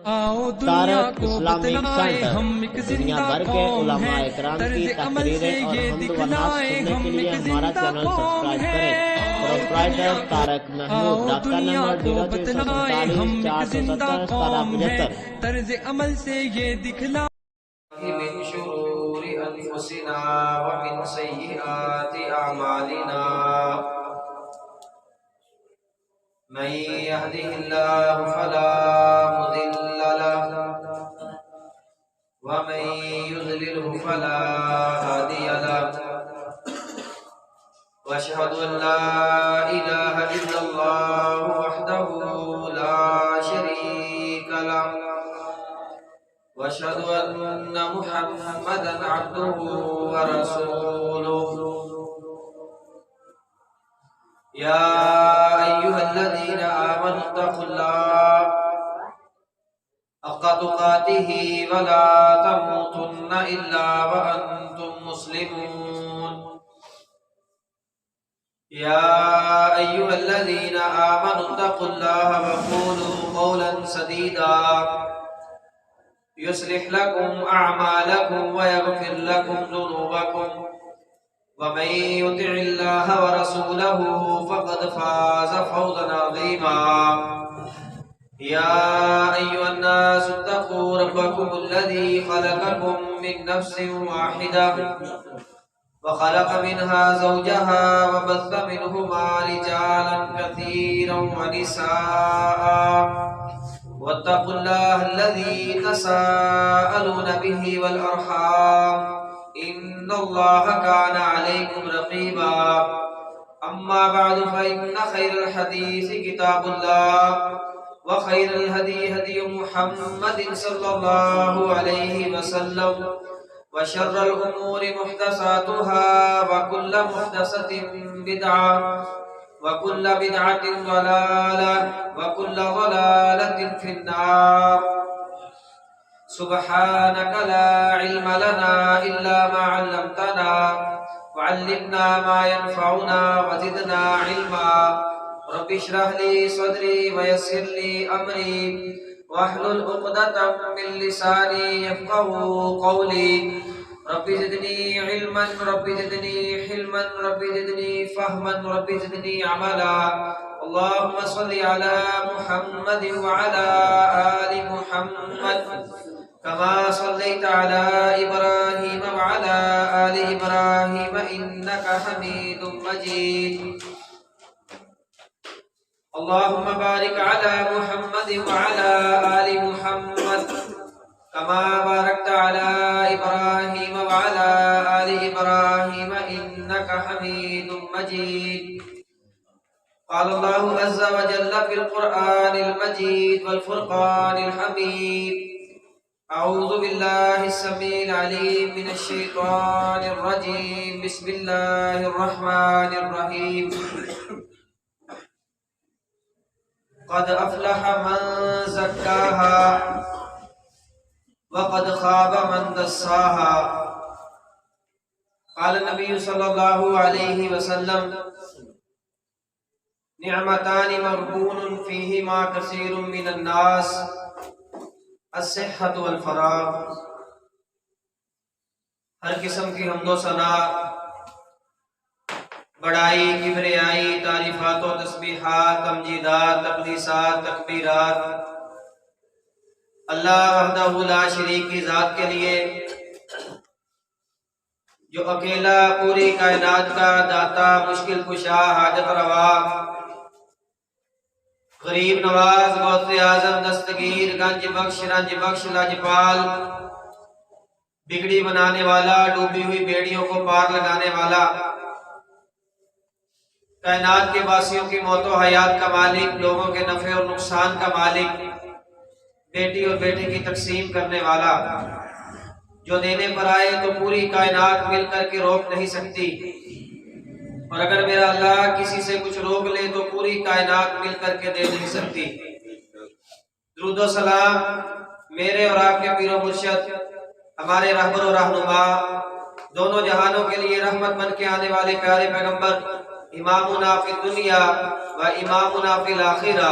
تارک Islamic centre دنیا بھر کے علماء اکرام کی تقریریں اور حمد و نعت سننے کے لیے ہمارا چینل سبسکرائب کریں۔ Proprietor Tariq Mahmood, doctor number 03447771775۔ طرز عمل سے یہ دکھلا من شرور انفسنا ومن سیئات اعمالنا من يهده الله فلا مضل له ومن يضلله فلا هادي له واشهد ان لا اله الا الله وحده لا شريك له واشهد ان محمدا عبده ورسوله يا ايها الذين امنوا اتقوا الله حق تقاته ولا تموتن الا وانتم مسلمون يا ايها الذين امنوا اتقوا الله وقولوا قولا سديدا يصلح لكم أعمالكم ويغفر لكم ذنوبكم ومن يطع الله ورسوله فقد فاز فوزا عظيما يا أيها الناس اتقوا ربكم الذي خلقكم من نفس واحدة وخلق منها زوجها وبث منهما رجالا كثيرا ونساء واتقوا الله الذي تساءلون به والأرحام إن الله كان عليكم رقيبا أما بعد فإن خير الحديث كتاب الله وخير الهدي هدي محمد صلى الله عليه وسلم وشر الأمور محدثاتها وكل محدثة بدعة وكل بدعة ضلالة وكل ضلالة في النار سبحانك لا علم لنا إلا ما علمتنا وعلمنا ما ينفعنا وزدنا علما رب اشرح لي صدري ويسر لي أمري واحلل عقدة من لساني يفقهوا قولي رب زدني علما رب زدني حلما رب زدني فهما رب زدني عملا اللهم صل على محمد وعلى آل محمد كما صليت على إبراهيم وعلى آل إبراهيم إنك حميد مجيد اللهم بارك على محمد وعلى آل محمد كما باركت على إبراهيم وعلى آل إبراهيم إنك حميد مجيد قال الله عز وجل في القرآن المجيد والفرقان الحميد أعوذ بالله السميع العليم من الشيطان الرجيم بسم الله الرحمن الرحيم قد أفلح من زكاها وقد خاب من دساها قال النبي صلى الله عليه وسلم نعمتان مغبون فيهما كثير من الناس الصحة والفراغ۔ ہر قسم کی حمد و ثنا، بڑائی، کبریائی، تعریفات و تسبیحات، تمجیدات، تقدیسات، تکبیرات اللہ وحدہ لا شریک کی ذات کے لیے، جو اکیلا پوری کائنات کا داتا، مشکل کشا، حاجت روا، غریب نواز، غوث اعظم، دستگیر، گنج بخش، رنج بخش، لاجپال، بگڑی بنانے والا، ڈوبی ہوئی بیڑیوں کو پار لگانے والا، کائنات کے باسیوں کی موت و حیات کا مالک، لوگوں کے نفع اور نقصان کا مالک، بیٹی اور بیٹے کی تقسیم کرنے والا، جو دینے پر آئے تو پوری کائنات مل کر کے روک نہیں سکتی، اور اگر میرا اللہ کسی سے کچھ روک لے تو پوری کائنات مل کر کے دے نہیں سکتی۔ درود و سلام میرے اور آپ کے پیر و مرشد، ہمارے رہبر و رہنما، دونوں جہانوں کے لیے رحمت بن کے آنے والے پیارے پیغمبر، امامنا فی الدنیا و امامنا فی الآخرہ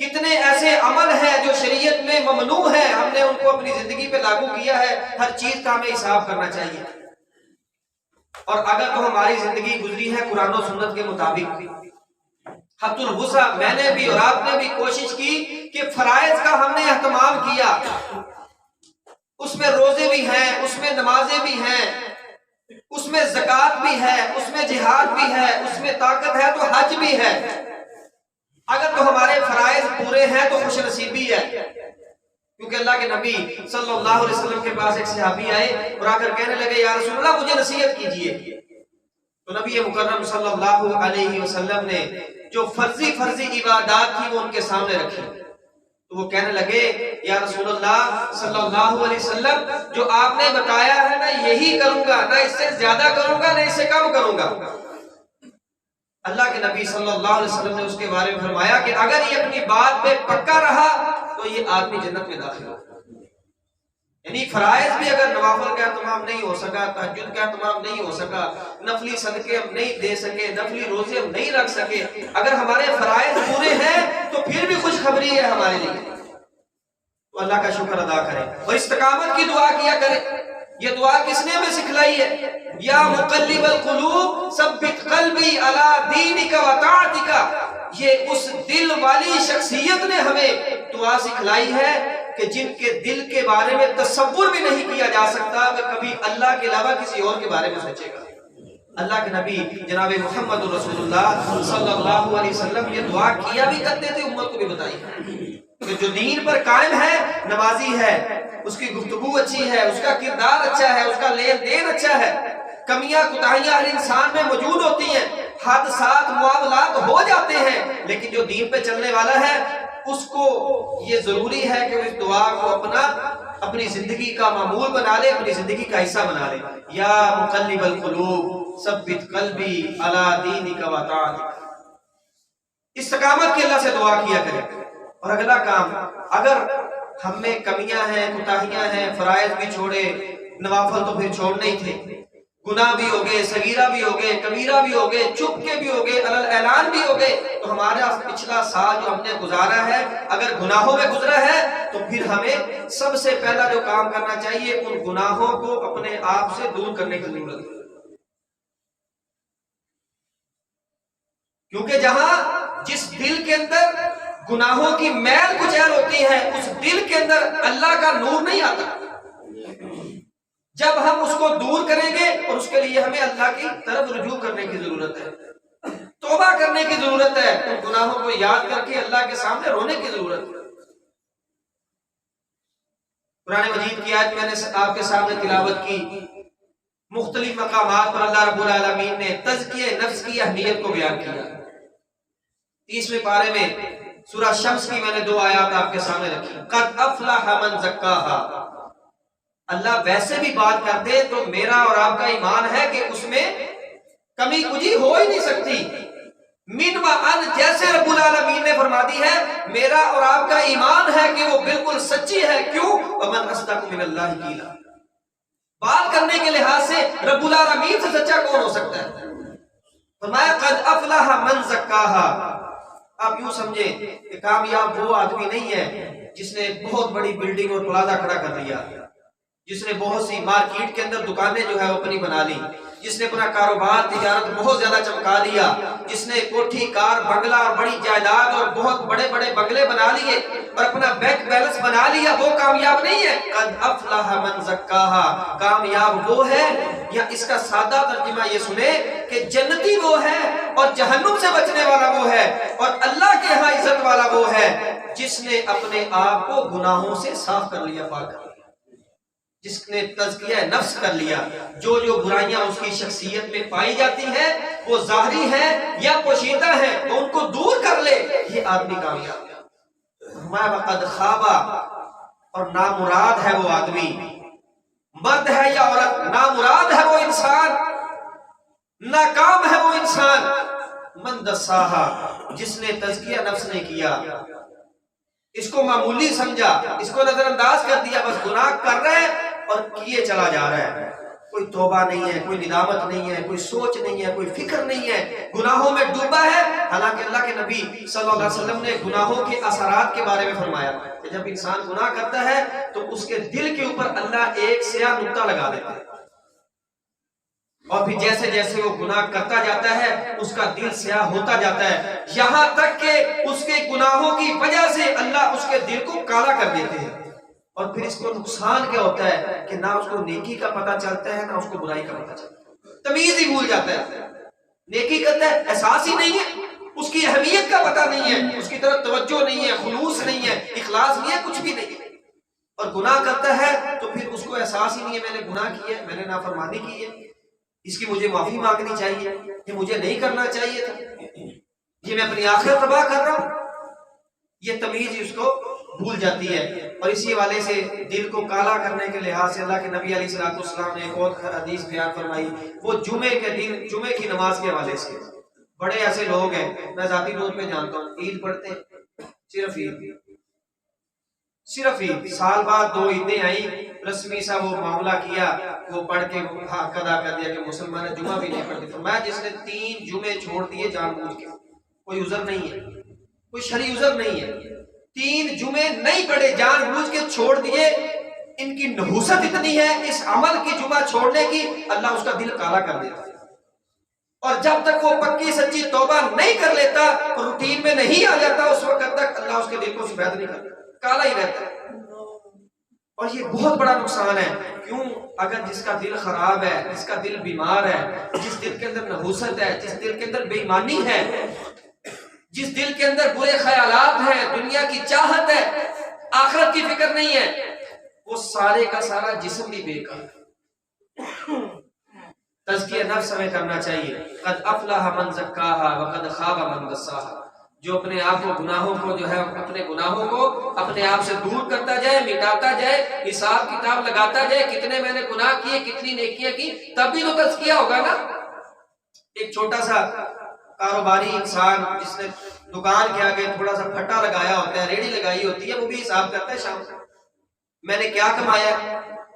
کتنے ایسے عمل ہیں جو شریعت میں ممنوع ہے، ہم نے ان کو اپنی زندگی پہ لاگو کیا ہے. ہر چیز کا ہمیں حساب کرنا چاہیے. اور اگر تو ہماری زندگی گزری ہے قرآن و سنت کے مطابق، حد الوسع میں نے بھی اور آپ نے بھی کوشش کی کہ فرائض کا ہم نے اہتمام کیا. اس میں روزے بھی ہیں، اس میں نمازیں بھی ہیں، اس میں زکوٰۃ بھی ہے، اس میں جہاد بھی ہے، اس میں طاقت ہے تو حج بھی ہے. اگر تو ہمارے فرائض پورے ہیں تو خوش نصیبی ہے. کیونکہ اللہ کے نبی صلی اللہ علیہ وسلم کے پاس ایک صحابی آئے اور آ کر کہنے لگے یا رسول اللہ مجھے نصیحت کیجیے. تو نبی مکرم صلی اللہ علیہ وسلم نے جو فرضی عبادات تھی وہ ان کے سامنے رکھی. تو وہ کہنے لگے یا رسول اللہ صلی اللہ علیہ وسلم جو آپ نے بتایا ہے میں یہی کروں گا، نہ اس سے زیادہ کروں گا نہ اس سے کم کروں گا. اللہ کے نبی صلی اللہ علیہ وسلم نے اس کے بارے میں فرمایا کہ اگر یہ اپنی بات پہ پکا رہا تو یہ آدمی جنت میں داخل ہوگا. یعنی فرائض بھی اگر نوافل کا اہتمام نہیں ہو سکا، تہجد کا اہتمام نہیں ہو سکا، نفلی صدقے ہم نہیں دے سکے، نفلی روزے ہم نہیں رکھ سکے، اگر ہمارے فرائض پورے ہیں تو پھر بھی خوشخبری ہے ہمارے لیے. تو اللہ کا شکر ادا کریں اور استقامت کی دعا کیا کریں. یہ دعا کس نے ہمیں سکھلائی ہے؟ یا مقلب القلوب ثبت قلبی علی دینک و طاعتک. یہ اس دل والی شخصیت نے ہمیں دعا سکھلائی ہے کہ جن کے دل کے بارے میں تصور بھی نہیں کیا جا سکتا کہ کبھی اللہ کے علاوہ کسی اور کے بارے میں سوچے گا. اللہ کے نبی جناب محمد رسول اللہ صلی اللہ علیہ وسلم یہ دعا کیا بھی کرتے تھے، امت کو بھی بتائی کہ جو دین پر قائم ہے، نمازی ہے، اس کی گفتگو اچھی ہے، اس کا کردار اچھا ہے، اس کا لین دین اچھا ہے. کمیاں کوتاہیاں ہر انسان میں موجود ہوتی ہیں، حادثات معاملات ہو جاتے ہیں، لیکن جو دین پہ چلنے والا ہے اس کو یہ ضروری ہے کہ اس دعا کو اپنی زندگی کا معمول بنا لے، اپنی زندگی کا حصہ بنا لے. یا مقلب القلوب ثبت قلبی علی دینک و طاعتک. استقامت کی اللہ سے دعا کیا کرے. اور اگلا کام، اگر ہم میں کمیاں ہیں، کوتاہیاں ہیں، فرائض بھی چھوڑے، نوافل تو پھر چھوڑنے ہی تھے، گناہ بھی ہو گئے، صغیرہ بھی ہو گئے، کبیرہ بھی ہو گئے، چپ کے بھی ہو گئے، علل اعلان بھی ہو گئے، تو ہمارا پچھلا سال جو ہم نے گزارا ہے اگر گناہوں میں گزرا ہے تو پھر ہمیں سب سے پہلا جو کام کرنا چاہیے ان گناہوں کو اپنے آپ سے دور کرنے کی ضرورت ہے. کیونکہ جس دل کے اندر گناہوں کی میل کچیل ہوتی ہے اس دل کے اندر اللہ کا نور نہیں آتا. جب ہم اس کو دور کریں گے اور اس کے لیے ہمیں اللہ کی طرف رجوع کرنے کی ضرورت ہے، توبہ کرنے کی ضرورت ہے، ان گناہوں کو یاد کر کے اللہ کے سامنے رونے کی ضرورت ہے. قرآن مجید کی آیت میں نے آپ کے سامنے تلاوت کی. مختلف مقامات پر اللہ رب العالمین نے تزکیہ نفس کی اہمیت کو بیان کیا. 30ویں پارے میں سورہ شمس کی میں نے 2 آیات آپ کے سامنے رکھی. قد افلح من زکاہا. اللہ ویسے بھی بات کر دے تو میرا اور آپ کا ایمان ہے کہ اس میں کمی کجی ہو ہی نہیں سکتی. من و ان جیسے رب العالمین نے فرما دی ہے، میرا اور آپ کا ایمان ہے کہ وہ بالکل سچی ہے. کیوں؟ ومن اصدق من اللہ قیلا. بات کرنے کے لحاظ سے رب العالمین سے سچا کون ہو سکتا ہے؟ فرمایا قد افلح من زکاہا. آپ یوں سمجھیں کہ کامیاب وہ آدمی نہیں ہے جس نے بہت بڑی بلڈنگ اور پلازا کھڑا کر لیا، جس نے بہت سی مارکیٹ کے اندر دکانیں جو ہے وہ اپنی بنا لی، جس نے اپنا کاروبار تجارت بہت زیادہ چمکا لیا، جس نے کوٹھی کار بنگلہ اور بڑی جائیداد اور بہت بڑے بڑے بنگلے بنا لیے اور اپنا بینک بیلنس بنا لیا، وہ کامیاب نہیں ہے. قد افلح من زکاہا. کامیاب وہ ہے، یا اس کا سادہ ترجمہ یہ سنے کہ جنتی وہ ہے اور جہنم سے بچنے والا وہ ہے اور اللہ کے ہاں عزت والا وہ ہے جس نے اپنے آپ کو گناہوں سے صاف کر لیا، پاک کر لیا، جس نے تزکیہ نفس کر لیا. جو برائیاں اس کی شخصیت میں پائی جاتی ہیں وہ ظاہری ہیں یا پوشیدہ ہیں تو ان کو دور کر لے، یہ آدمی کامیاب ہے. ہمارا وقت خوابہ. اور نامراد ہے وہ آدمی، مرد ہے یا عورت، نامراد ہے وہ انسان، ناکام ہے وہ انسان. من دساہا. جس نے تزکیہ نفس نے کیا، اس کو معمولی سمجھا، اس کو نظر انداز کر دیا، بس گناہ کر رہے ہیں اور کیے چلا جا رہا ہے. کوئی توبہ نہیں ہے، کوئی ندامت نہیں ہے، کوئی سوچ نہیں ہے، کوئی فکر نہیں ہے، گناہوں میں ڈوبا ہے۔ حالانکہ اللہ کے نبی صلی اللہ علیہ وسلم نے گناہوں کے اثرات کے بارے میں فرمایا کہ جب انسان گناہ کرتا ہے تو اس کے دل کے اوپر اللہ ایک سیاہ نقطہ لگا دیتا ہے، اور پھر جیسے جیسے وہ گناہ کرتا جاتا ہے اس کا دل سیاہ ہوتا جاتا ہے، یہاں تک کہ اس کے گناہوں کی وجہ سے اللہ اس کے دل کو کالا کر دیتے ہیں۔ اور پھر اس کو نقصان کیا ہوتا ہے کہ نہ اس کو نیکی کا پتہ چلتا ہے، نہ اس کو برائی کا پتہ چلتا ہے، تمیز ہی بھول جاتا ہے۔ نیکی کرتا ہے، احساس ہی نہیں ہے، اس کی اہمیت کا پتہ نہیں ہے، اس کی طرف توجہ نہیں ہے، خلوص نہیں ہے، اخلاص نہیں ہے، کچھ بھی نہیں ہے۔ اور گناہ کرتا ہے تو پھر اس کو احساس ہی نہیں ہے میں نے گناہ کیا ہے، میں نے نافرمانی کی ہے، اس کی مجھے معافی مانگنی چاہیے، یہ مجھے نہیں کرنا چاہیے تھا، یہ میں اپنی آخرت تباہ کر رہا ہوں۔ یہ تمیز ہی اس کو بھول جاتی ہے۔ اور اسی والے سے دل کو کالا کرنے کے لحاظ سے اللہ کے نبی علیہ الصلوۃ والسلام نے ایک اور حدیث بیان فرمائی، وہ جمعے کے دن، جمعے کی نماز کے حوالے سے۔ بڑے ایسے لوگ ہیں، میں ذاتی طور پہ جانتا ہوں، عید پڑھتے ہیں، صرف عید، سال بعد 2 عیدیں آئیں، رسمی سا وہ معاملہ کیا، وہ پڑھ کے حق ادا کر دیا کہ مسلمان جمعہ بھی نہیں پڑھتے۔ فرمایا جس نے 3 جمعے چھوڑ دیے جان بوجھ کے، کوئی عذر نہیں ہے، کوئی شرعی عذر نہیں ہے، 3 جمعے نہیں پڑھے جان بوجھ کے چھوڑ دیے، ان کی نحوست اتنی ہے اس عمل کی جمعہ چھوڑنے کی، اللہ اس کا دل کالا کر دیتا ہے۔ اور جب تک وہ پکی سچی توبہ نہیں کر لیتا، روٹین میں نہیں آ جاتا، اس وقت تک اللہ اس کے دل کو سفید نہیں کرتا، کالا ہی رہتا ہے۔ اور یہ بہت بڑا نقصان ہے۔ کیوں؟ اگر جس کا دل خراب ہے، جس کا دل بیمار ہے، جس دل کے اندر نحوست ہے، جس دل کے اندر بے ایمانی ہے، جس دل کے اندر برے خیالات ہیں، دنیا کی چاہت ہے، آخرت کی فکر نہیں ہے، وہ سارے کا سارا جسم بھی بیکار ہے۔ تزکیہ نفس ہمیں کرنا چاہیے۔ قد افلح من زکاہا وقد خاب من دساہا، جو اپنے آپ کو گناہوں کو جو ہے اپنے گناہوں کو اپنے آپ سے دور کرتا جائے، مٹاتا جائے، حساب کتاب لگاتا جائے، کتنے میں نے گناہ کیے، کتنی نیکیاں کی، تب بھی تو تزکیہ ہوگا نا۔ ایک چھوٹا سا کاروباری انسان جس نے دکان کے آگے تھوڑا سا پھٹا لگایا ہوتا ہے، ریڑھی لگائی ہوتی ہے، وہ بھی حساب کرتا ہے شام کو، میں نے کیا کمایا،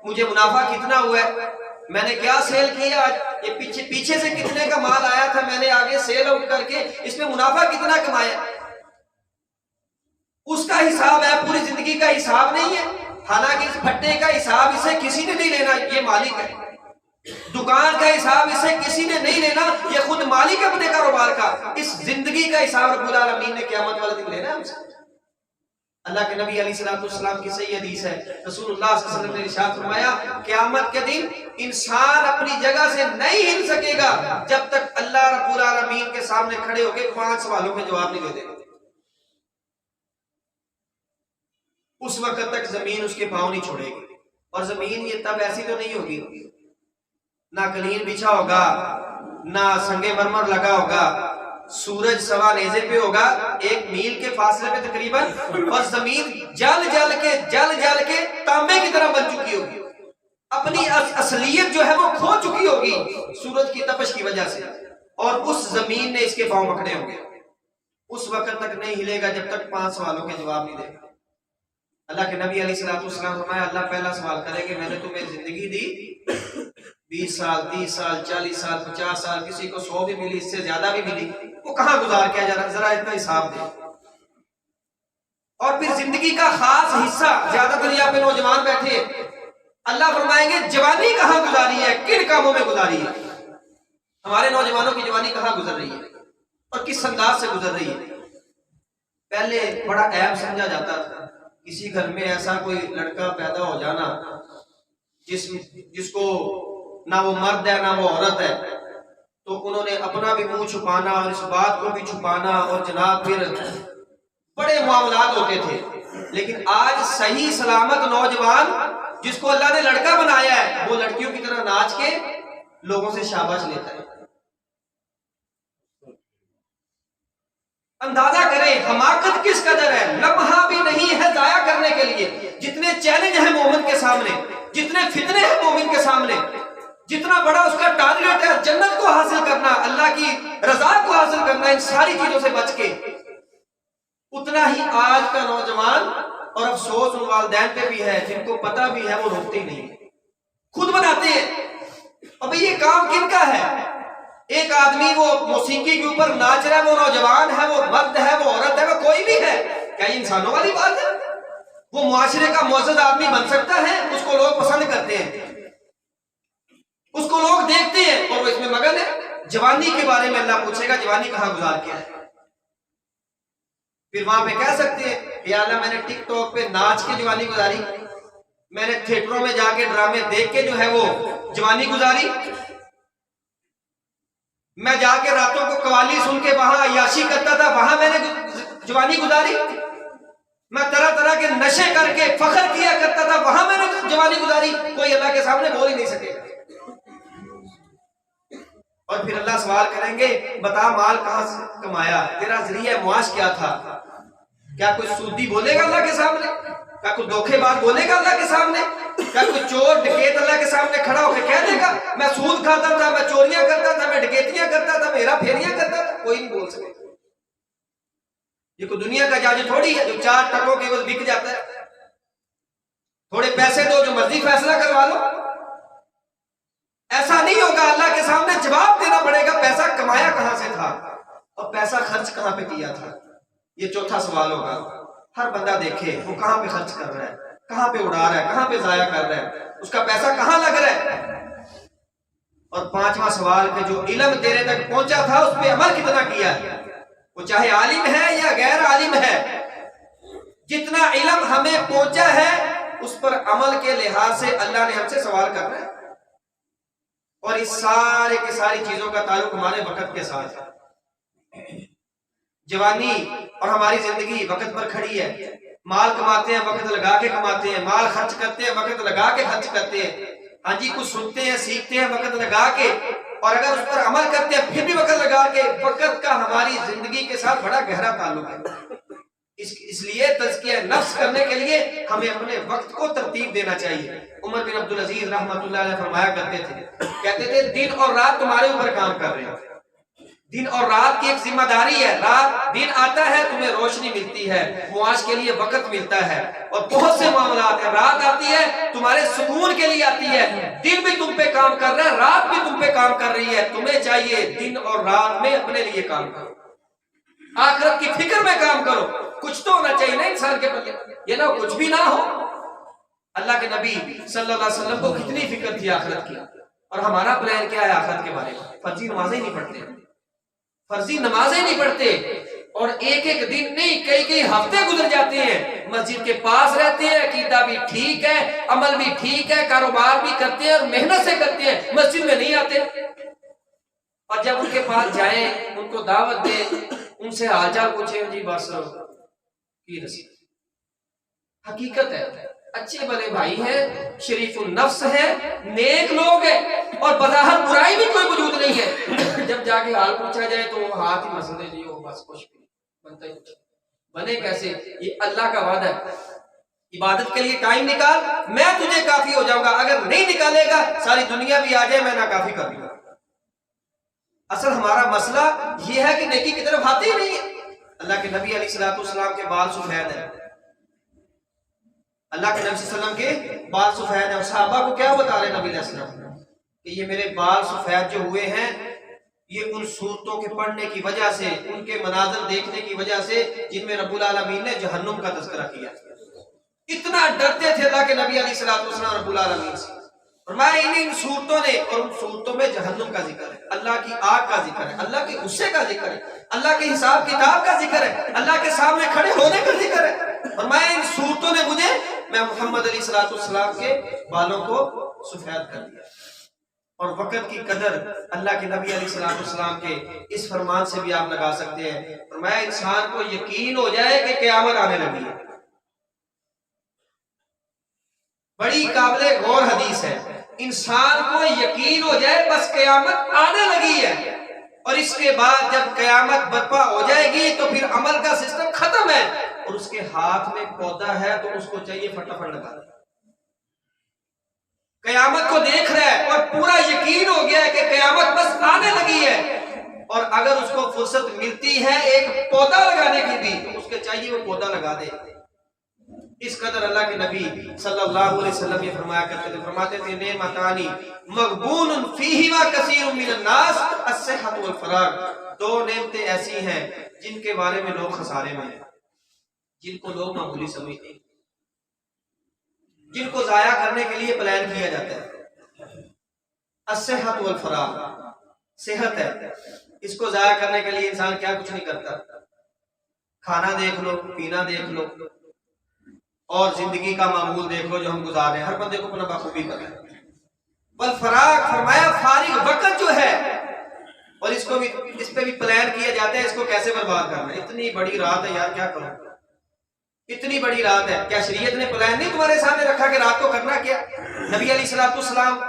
مجھے منافع کتنا ہوا ہے، میں نے کیا سیل کیا آج، یہ پیچھے سے کتنے کا مال آیا تھا، میں نے آگے سیل آؤٹ کر کے اس میں منافع کتنا کمایا، اس کا حساب ہے، پوری زندگی کا حساب نہیں ہے۔ حالانکہ اس پھٹے کا حساب اسے کسی نے نہیں لینا، یہ مالک ہے۔ دکان کا حساب اسے کسی نے نہیں لینا، یہ خود مالک ہے اپنے کاروبار کا۔ اس زندگی کا حساب رب العالمین نے قیامت والے دن لینا ہے ہم سے۔ اللہ کے نبی علیہ السلام کی صحیح حدیث ہے، رسول اللہ صلی اللہ علیہ وسلم نے ارشاد فرمایا قیامت کے دن انسان اپنی جگہ سے نہیں ہل سکے گا جب تک اللہ رب العالمین کے سامنے کھڑے ہو کے 5 سوالوں کے جواب نہیں دے دے گا۔ اس وقت تک زمین اس کے پاؤں نہیں چھوڑے گی، اور زمین یہ تب ایسی تو نہیں ہوگی، نہ قلین بچھا ہوگا، نہ سنگ مرمر لگا ہوگا، سورج سوا نیزے پہ ہوگا 1 میل کے فاصلے پہ تقریباً، اور زمین جل جل کے تانبے کی طرح بن چکی ہوگی، اپنی اصلیت جو ہے وہ کھو چکی ہوگی سورج کی تپش کی وجہ سے، اور اس زمین نے اس کے پاؤں پکڑے ہوں گے۔ اس وقت تک نہیں ہلے گا جب تک 5 سوالوں کے جواب نہیں دے گا۔ اللہ کے نبی علیہ السلام فرمایا اللہ پہلا سوال کرے کہ میں نے تمہیں زندگی دی 20 سال 30 سال 40 سال 50 سال، کسی کو 100 بھی ملی، اس سے زیادہ بھی ملی، وہ کہاں گزار کیا جا رہا، ذرا اتنا حساب دے۔ اور پھر زندگی کا خاص حصہ، زیادہ تر یہاں پہ نوجوان بیٹھے، اللہ فرمائیں گے جوانی کہاں گزاری ہے، کن کاموں میں گزاری ہے، ہمارے نوجوانوں کی جوانی کہاں گزر رہی ہے اور کس انداز سے گزر رہی ہے۔ پہلے بڑا عیب سمجھا جاتا تھا کسی گھر میں ایسا کوئی لڑکا پیدا ہو جانا جس کو نہ وہ مرد ہے نہ وہ عورت ہے، تو انہوں نے اپنا بھی منہ چھپانا اور اس بات کو بھی چھپانا، اور جناب پھر بڑے معاملات ہوتے تھے۔ لیکن آج صحیح سلامت نوجوان جس کو اللہ نے لڑکا بنایا ہے، وہ لڑکیوں کی طرح ناچ کے لوگوں سے شاباش لیتا ہے۔ اندازہ کریں حماقت کس قدر ہے، لمحہ بھی نہیں ہے ضائع کرنے کے لیے۔ جتنے چیلنج ہیں مومن کے سامنے، جتنے فتنے ہیں مومن کے سامنے، جتنا بڑا اس کا ٹارگٹ ہے جنت کو حاصل کرنا، اللہ کی رضا کو حاصل کرنا، ان ساری چیزوں سے بچ کے، اتنا ہی آج کا نوجوان، اور افسوس ان والدین پہ بھی ہے جن کو پتہ بھی ہے وہ روکتے ہی نہیں، خود بناتے ہیں اب یہ کام کن کا ہے؟ ایک آدمی وہ موسیقی کے اوپر ناچ رہا ہے، وہ نوجوان ہے، وہ مرد ہے، وہ عورت ہے، وہ کوئی بھی ہے، کیا یہ انسانوں والی بات ہے؟ وہ معاشرے کا معزز آدمی بن سکتا ہے؟ اس کو لوگ پسند کرتے ہیں، اس کو لوگ دیکھتے ہیں اور وہ اس میں مگن ہے۔ جوانی کے بارے میں اللہ پوچھے گا جوانی کہاں گزار کیا ہے؟ پھر وہاں پہ کہہ سکتے ہیں یا اللہ میں نے ٹک ٹاک پہ ناچ کے جوانی گزاری، میں نے تھیٹروں میں جا کے ڈرامے دیکھ کے جو ہے وہ جوانی گزاری، میں جا کے راتوں کو قوالی سن کے وہاں عیاشی کرتا تھا، وہاں میں نے جوانی گزاری، میں طرح طرح کے نشے کر کے فخر کیا کرتا تھا، وہاں میں نے جوانی گزاری۔ کوئی اللہ کے سامنے بول ہی نہیں سکے گا۔ اور پھر اللہ سوال کریں گے بتا مال کہاں سے کمایا، تیرا ذریعہ معاش کیا تھا؟ کیا کوئی سودی بولے گا اللہ کے سامنے؟ کیا کوئی دھوکے باز بولے گا اللہ کے سامنے؟ کیا کوئی چور ڈکیت اللہ کے سامنے کھڑا ہو کے کہہ دے گا میں سود کھاتا تھا، میں چوریاں کرتا تھا، میں ڈکیتیاں کرتا تھا، میں ہیرا پھیریاں کرتا تھا؟ کوئی نہیں بول سکے۔ یہ کوئی دنیا کا جاج تھوڑی ہے جو 4 ٹکوں کے بس بک جاتا ہے، تھوڑے پیسے دو جو مرضی فیصلہ کروا لو۔ ایسا نہیں ہوگا، اللہ کے سامنے جواب دینا پڑے گا پیسہ کمایا کہاں سے تھا اور پیسہ خرچ کہاں پہ کیا تھا۔ یہ چوتھا سوال ہوگا۔ ہر بندہ دیکھے وہ کہاں پہ خرچ کر رہا ہے، کہاں پہ اڑا رہا ہے، کہاں پہ ضائع کر رہا ہے، اس کا پیسہ کہاں لگ رہا ہے۔ اور 5واں سوال کہ جو علم تیرے تک پہنچا تھا اس پہ عمل کتنا کیا ہے، وہ چاہے عالم ہے یا غیر عالم ہے، جتنا علم ہمیں پہنچا ہے اس پر عمل کے لحاظ سے اللہ نے ہم سے سوال کرنا ہے۔ اور اس سارے کی ساری چیزوں کا تعلق ہمارے وقت کے ساتھ ہے۔ جوانی اور ہماری زندگی وقت پر کھڑی ہے، مال کماتے ہیں وقت لگا کے کماتے ہیں، مال خرچ کرتے ہیں وقت لگا کے خرچ کرتے ہیں، ہاں جی کچھ سنتے ہیں سیکھتے ہیں وقت لگا کے، اور اگر اس پر عمل کرتے ہیں پھر بھی وقت لگا کے۔ وقت کا ہماری زندگی کے ساتھ بڑا گہرا تعلق ہے۔ اس لیے تزکیہ نفس کرنے کے لیے ہمیں اپنے وقت کو ترتیب دینا چاہیے۔ عمر بن عبدالعزیز رحمۃ اللہ علیہ فرمایا کرتے تھے، کہتے تھے دن اور رات تمہارے اوپر کام کر رہے ہیں، دن اور رات کی ایک ذمہ داری ہے۔ رات دن آتا ہے تمہیں روشنی ملتی ہے، معاش کے لیے وقت ملتا ہے، اور بہت سے معاملات ہیں۔ رات آتی ہے تمہارے سکون کے لیے آتی ہے، دن بھی تم پہ کام کر رہا ہے، رات بھی تم پہ کام کر رہی ہے۔ تمہیں چاہیے دن اور رات میں اپنے لیے کام کرو، آخرت کی فکر میں کام کرو۔ کچھ تو ہونا چاہیے نا انسان کے پاس، یہ نہ کچھ بھی نہ ہو۔ اللہ کے نبی صلی اللہ علیہ وسلم کو کتنی فکر تھی آخرت کی، اور ہمارا پلان کیا ہے آخرت کے بارے میں؟ فرضی نمازیں نہیں پڑھتے، فرضی نمازیں نہیں پڑھتے، اور ایک ایک دن نہیں کئی کئی ہفتے گزر جاتے ہیں مسجد کے پاس رہتے ہیں، عقیدہ بھی ٹھیک ہے، عمل بھی ٹھیک ہے، کاروبار بھی کرتے ہیں اور محنت سے کرتے ہیں، مسجد میں نہیں آتے۔ اور جب ان کے پاس جائیں ان کو دعوت دیں، ان سے حال چال پوچھیں، جی بس کی رسید۔ حقیقت ہے اچھے بھلے بھائی ہیں، شریف النفس ہیں، نیک لوگ ہیں، اور بظاہر برائی بھی کوئی وجود نہیں ہے۔ جب جا کے حال پوچھا جائے تو وہ ہاتھ ہی مسئلے جی وہ بس کچھ بھی بنتا ہی کچھ بنے کیسے۔ یہ اللہ کا وعدہ ہے، عبادت کے لیے ٹائم نکال، میں تجھے کافی ہو جاؤں گا۔ اگر نہیں نکالے گا ساری دنیا بھی آ جائے میں ناکافی کر دوں گا۔ اصل ہمارا مسئلہ یہ ہے کہ نیکی کی طرف آتے ہی نہیں ہے۔ اللہ کے نبی علیہ الصلوۃ والسلام کے بال سفید ہیں، اللہ کے نبی صلی اللہ علیہ وسلم کے بال سفید ہیں، اور صحابہ کو کیا بتا رہے نبی علیہ السلام کہ یہ میرے بال سفید جو ہوئے ہیں یہ ان صورتوں کے پڑھنے کی وجہ سے، ان کے مناظر دیکھنے کی وجہ سے جن میں رب العالمین نے جہنم کا تذکرہ کیا۔ اتنا ڈرتے تھے اللہ کے نبی علیہ الصلوۃ والسلام رب العالمین سے، فرمایا ان صورتوں نے، اور ان صورتوں میں جہنم کا ذکر ہے، اللہ کی آگ کا ذکر ہے، اللہ کے غصے کا ذکر ہے، اللہ کے حساب کتاب کا ذکر ہے، اللہ کے سامنے کھڑے ہونے کا ذکر ہے۔ فرمایا ان صورتوں نے مجھے، میں محمد علیہ الصلوۃ والسلام کے بالوں کو سفید کر دیا۔ اور وقت کی قدر اللہ کے نبی علیہ الصلوۃ والسلام کے اس فرمان سے بھی آپ لگا سکتے ہیں۔ فرمایا انسان کو یقین ہو جائے کہ قیامت آنے لگی ہے۔ بڑی قابل غور حدیث ہے، انسان کو یقین ہو جائے بس قیامت آنے لگی ہے، اور اس کے بعد جب قیامت برپا ہو جائے گی تو پھر عمل کا سسٹم ختم ہے، اور اس کے ہاتھ میں پودا ہے تو اس کو چاہیے فٹافٹ لگا دے۔ قیامت کو دیکھ رہا ہے اور پورا یقین ہو گیا ہے کہ قیامت بس آنے لگی ہے، اور اگر اس کو فرصت ملتی ہے ایک پودا لگانے کی بھی تو اس کے چاہیے وہ پودا لگا دے۔ اس قدر اللہ کے نبی صلی اللہ علیہ وسلم یہ فرمایا کرتے تھے، فرماتے تھے نعمتانی مغبون فیہما کثیر من الناس الصحۃ والفراغ، دو نعمتیں ایسی ہیں جن کے بارے میں لوگ خسارے میں ہیں، جن کو لوگ معمولی سمجھتے ہیں، جن کو ضائع کرنے کے لیے پلان کیا جاتا ہے۔ الصحۃ والفراغ، صحت ہے، اس کو ضائع کرنے کے لیے انسان کیا کچھ نہیں کرتا، کھانا دیکھ لو، پینا دیکھ لو، اور زندگی کا معمول دیکھ لو جو ہم گزار رہے ہیں، ہر بندے کو اپنا بخوبی پتہ ہے۔ والفراغ فرمایا فارغ وقت جو ہے، اور اس پہ بھی پلان کیا جاتا ہے اس کو کیسے برباد کرنا ہے۔ اتنی بڑی رات ہے یار، کیا کروں، اتنی بڑی رات ہے، کیا شریعت نے پلان نہیں تمہارے سامنے رکھا کہ رات کو کرنا کیا؟ نبی علیہ السلام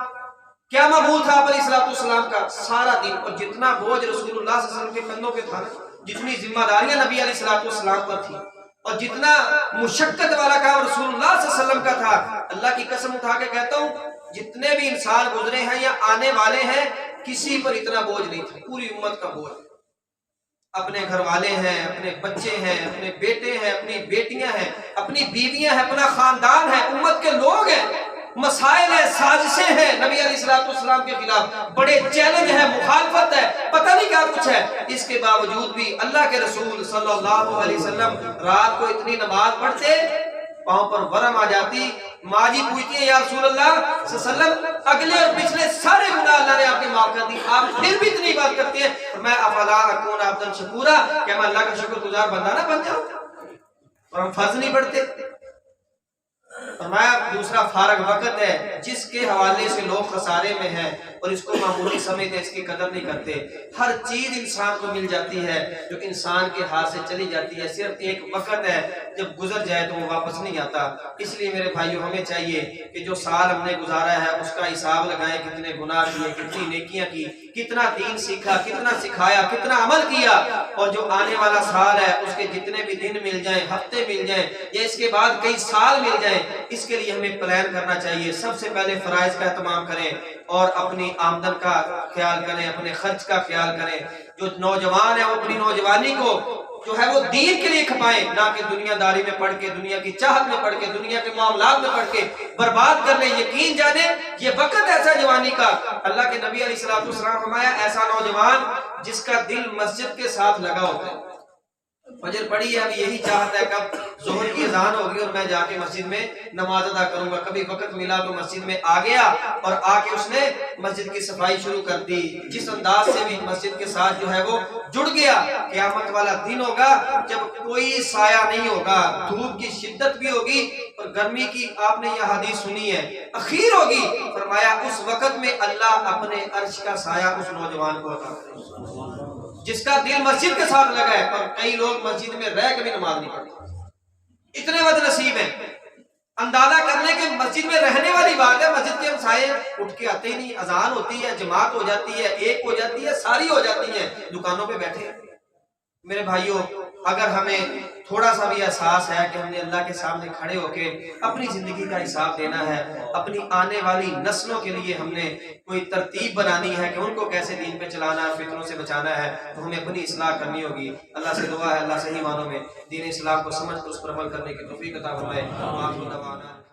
کیا معمول تھا آپ علیہ السلام کا؟ سارا دن، اور جتنا بوجھ رسول اللہ صلی اللہ علیہ وسلم کے کندھوں پہ تھا، جتنی ذمہ داریاں نبی علیہ السلام پر تھی، اور جتنا مشقت والا کام رسول اللہ صلی اللہ علیہ وسلم کا تھا، اللہ کی قسم اٹھا کے کہتا ہوں جتنے بھی انسان گزرے ہیں یا آنے والے ہیں کسی پر اتنا بوجھ نہیں تھا، پوری امت کا بوجھ، اپنے گھر والے ہیں، اپنے بچے ہیں، اپنے بیٹے ہیں، اپنی بیٹیاں ہیں، اپنی بیویاں ہیں، اپنا خاندان ہے، امت کے لوگ ہیں، مسائل ہیں، سازشیں ہیں نبی علیہ السلام کے خلاف، بڑے چیلنج ہیں، مخالفت ہے، پتہ نہیں کیا کچھ ہے، اس کے باوجود بھی اللہ کے رسول صلی اللہ علیہ وسلم رات کو اتنی نماز پڑھتے، پاؤں پر ورم آ جاتی، ماں جی پوچھتی ہیں یا رسول اللہ صلی اللہ علیہ وسلم اگلے اور پچھلے سارے گناہ اللہ نے آپ کے معاف کر دی، آپ پھر بھی اتنی بات کرتے ہیں، میں افلا اکون عبدا شکورا، کہ میں اللہ کا شکر گزار بندہ نہ بن جاؤں، اور ہم فرض نہیں پڑھتے۔ فرمایا دوسرا فارغ وقت ہے جس کے حوالے سے لوگ خسارے میں ہیں اور اس کو معمولی سمجھتے، اس کی قدر نہیں کرتے۔ ہر چیز انسان کو مل جاتی ہے جو انسان کے ہاتھ سے چلی جاتی ہے، صرف ایک وقت ہے جب گزر جائے تو وہ واپس نہیں آتا۔ اس لیے میرے بھائیوں ہمیں چاہیے کہ جو سال ہم نے گزارا ہے اس کا حساب لگائیں، کتنے گناہ کیے، کتنی نیکیاں کی، کتنا دین سیکھا، کتنا سکھایا، کتنا عمل کیا، اور جو آنے والا سال ہے اس کے جتنے بھی دن مل جائیں، ہفتے مل جائیں، یا اس کے بعد کئی سال مل جائیں، اس کے لیے ہمیں پلان کرنا چاہیے۔ سب سے پہلے فرائض کا اہتمام کریں اور اپنی آمدن کا خیال کریں، اپنے خرچ کا خیال کریں۔ جو نوجوان ہیں وہ اپنی نوجوانی کو جو ہے وہ دین کے لیے کھپائیں، نہ کہ دنیا داری میں پڑھ کے، دنیا کی چاہت میں پڑھ کے، دنیا کے معاملات میں پڑھ کے برباد کر لیں۔ یقین جانے یہ وقت ایسا جوانی کا، اللہ کے نبی علیہ السلام فرمایا ایسا نوجوان جس کا دل مسجد کے ساتھ لگا ہوتا ہے، فجر پڑھی ہے اب یہی چاہتا ہے کب ظہر کی اذان ہوگی اور میں جا کے مسجد میں نماز ادا کروں گا، کبھی وقت ملا تو مسجد میں آ گیا اور آ کے اس نے مسجد کی صفائی شروع کر دی، جس انداز سے بھی مسجد کے ساتھ جو ہے وہ جڑ گیا۔ قیامت والا دن ہوگا جب کوئی سایہ نہیں ہوگا، دھوپ کی شدت بھی ہوگی اور گرمی کی آپ نے یہ حدیث سنی ہے اخیر ہوگی، فرمایا اس وقت میں اللہ اپنے عرش کا سایہ اس نوجوان کو عطا کرے گا جس کا دل مسجد کے ساتھ لگا ہے۔ اور کئی لوگ مسجد میں رہ کے بھی نماز نہیں پڑھتے، اتنے بد نصیب ہیں۔ اندازہ کرنے کے مسجد میں رہنے والی بات ہے، مسجد کے ہمسائے اٹھ کے آتے ہی نہیں، اذان ہوتی ہے، جماعت ہو جاتی ہے، ایک ہو جاتی ہے، ساری ہو جاتی ہیں، دکانوں پہ بیٹھے ہیں۔ میرے بھائیوں اگر ہمیں تھوڑا سا بھی احساس ہے کہ ہم نے اللہ کے سامنے کھڑے ہو کے اپنی زندگی کا حساب دینا ہے، اپنی آنے والی نسلوں کے لیے ہم نے کوئی ترتیب بنانی ہے کہ ان کو کیسے دین پہ چلانا ہے، فتنوں سے بچانا ہے، تو ہمیں اپنی اصلاح کرنی ہوگی۔ اللہ سے دعا ہے اللہ صحیح معنوں میں دین اسلام کو سمجھ کر اس پر عمل کرنے کی توفیق عطا فرمائے۔